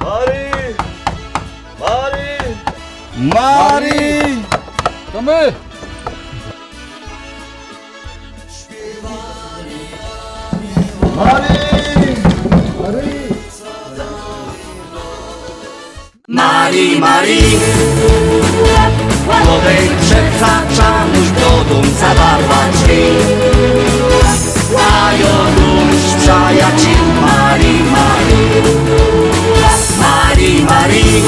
Mari! Mari! Mari! To my! Mari, Mari! Młodej przekracza nóż do dum zawarła drzwi. A już przyjaciół Mari, Mari! Mari, Mari!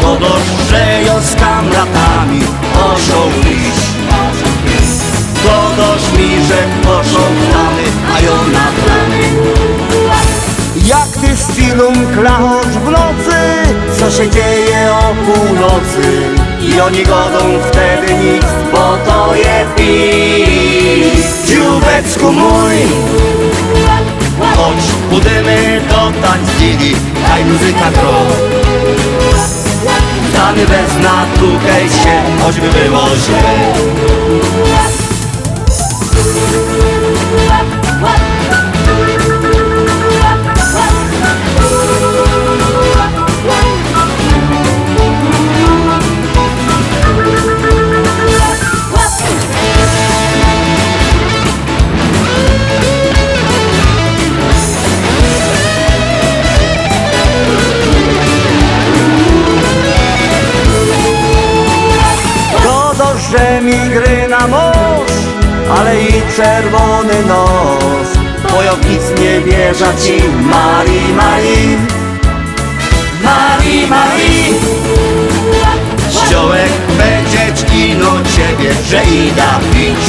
To dość, że ją z kamratami poszą iść. To dość mi, że poszą plany, a ją na plany. Jak ty z filum klachosz w nocy, co się dzieje o północy? I oni godą wtedy nic, bo to je pis. Dzióbecku mój, chodź pójdziemy do tańcili, daj muzyka gro. Stany bez natukaj się, choćby było źle. Że mi gry na mąż, ale i czerwony nos. Wojownic nie wierza ci, Mari, Mari. Mari, Mari. Ściołek będzie kino ciebie, że ida pić.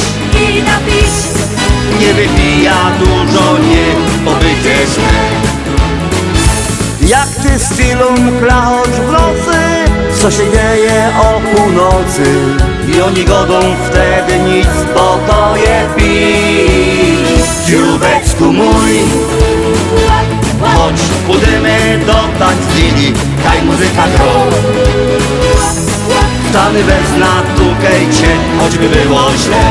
Nie wypija dużo, nie, bo będzie źle. Jak ty z filum klachosz w nocy, co się dzieje o północy? I oni godą wtedy nic, bo to je pis. Dzióbecku mój, chodź pójdziemy do tańcili, daj muzyka gro. Stany bez natukaj cię, choćby było źle.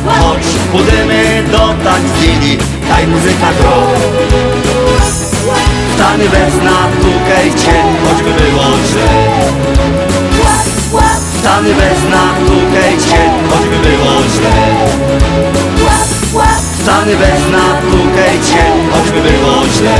Chodź, pójdziemy do tańcili, daj muzyka gro. Stany bez natukaj cię, choćby było źle. Stany bez natukaj cię, choćby było źle. Stany bez natukaj cię, choćby było źle.